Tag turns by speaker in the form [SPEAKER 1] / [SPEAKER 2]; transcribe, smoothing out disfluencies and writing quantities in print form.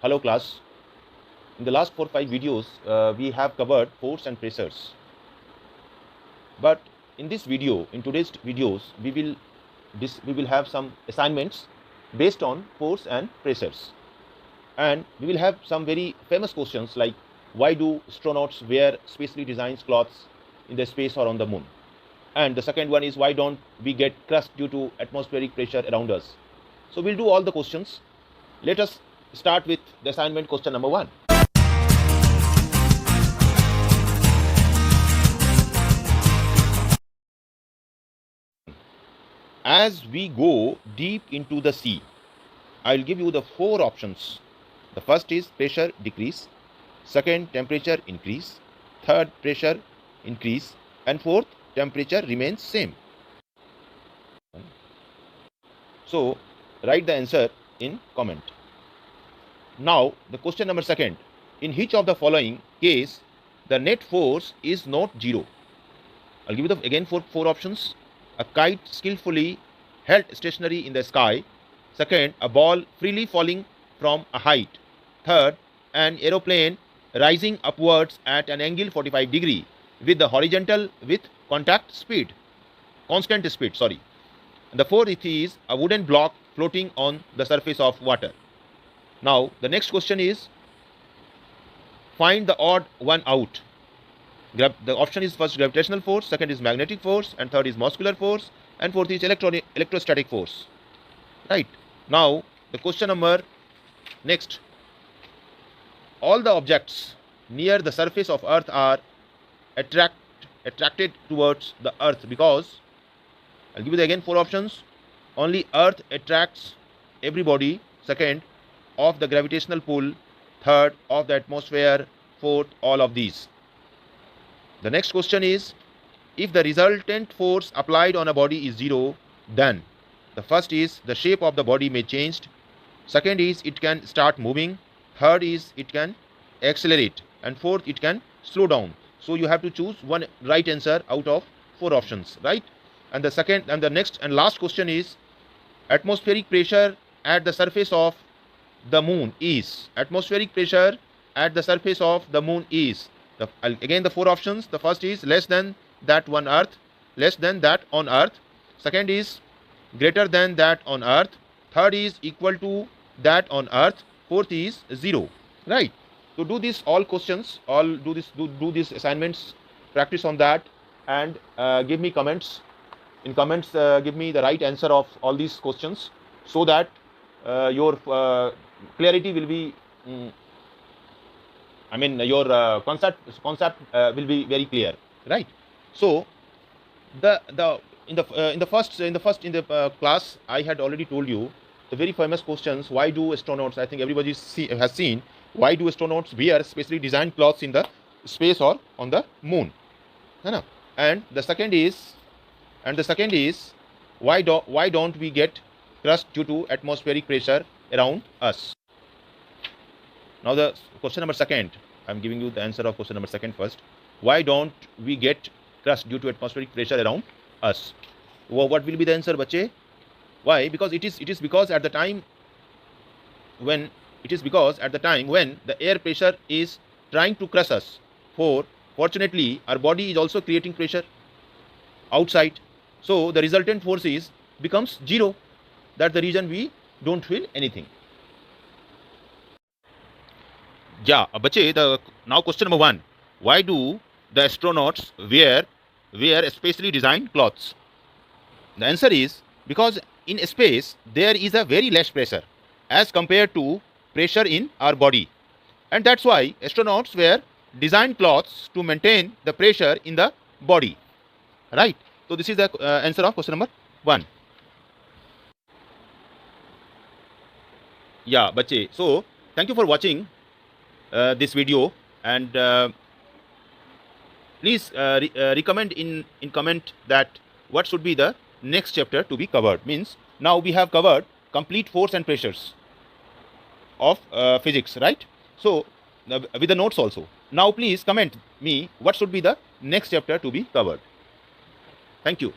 [SPEAKER 1] Hello class. In the last 4-5 videos, we have covered force and pressures. But in this video, in today's videos, we will have some assignments based on force and pressures. And we will have some very famous questions like why do astronauts wear specially designed clothes in the space or on the moon? And the second one is why don't we get crust due to atmospheric pressure around us? So we'll do all the questions. Let us start with the assignment question number 1. As we go deep into the sea, I will give you the 4 options. The first is pressure decrease, second temperature increase, third pressure increase, and fourth temperature remains same. So write the answer in comment. Now the question number 2. In which of the following case the net force is not zero? I'll give you the again 4 options. A kite skillfully held stationary in the sky. Second, a ball freely falling from a height. Third, an aeroplane rising upwards at an angle 45 degree with the horizontal with constant speed. The fourth is a wooden block floating on the surface of water. Now the next question is find the odd one out. The option is first gravitational force, second is magnetic force, and third is muscular force, and fourth is electrostatic force. Right. Now the question number next. All the objects near the surface of earth are attracted towards the earth because, I'll give you again 4 options. Only earth attracts everybody. Second, of the gravitational pull. Third, of the atmosphere. Fourth, all of these. The next question is, if the resultant force applied on a body is zero, then the first is the shape of the body may change. Second is it can start moving. Third is it can accelerate. And fourth, it can slow down. So you have to choose one right answer out of 4 options, right? And the second and the next and last question is, atmospheric pressure at the surface of the moon is. Atmospheric pressure at the surface of the moon is. Again the 4 options. The first is less than that on earth, less than that on earth. Second is greater than that on earth. Third is equal to that on earth. Fourth is 0. Right. So do this all questions, do these assignments, practice on that, and give me comments. In comments, give me the right answer of all these questions so that your clarity will be, your concept will be very clear, right? So in the class I had already told you the very famous questions. Why do astronauts? I think everybody has seen. Why do astronauts wear specially designed clothes in the space or on the moon? And the second is why don't we get crust due to atmospheric pressure around us? Now the question number 2. I'm giving you the answer of question number 2 first. Why don't we get crust due to atmospheric pressure around us? What will be the answer, bache? Why? Because it is because at the time when the air pressure is trying to crush us. Fortunately, our body is also creating pressure outside. So the resultant force becomes 0. That's the reason we don't feel anything. Yeah, bache, now question number 1. Why do the astronauts wear specially designed clothes? The answer is because in space there is a very less pressure as compared to pressure in our body, and that's why astronauts wear designed clothes to maintain the pressure in the body, right? So this is the answer of question number 1. Yeah, bache. So thank you for watching this video, and please recommend in comment that what should be the next chapter to be covered. Means now we have covered complete force and pressures of physics, right? So with the notes also. Now please comment me what should be the next chapter to be covered. Thank you.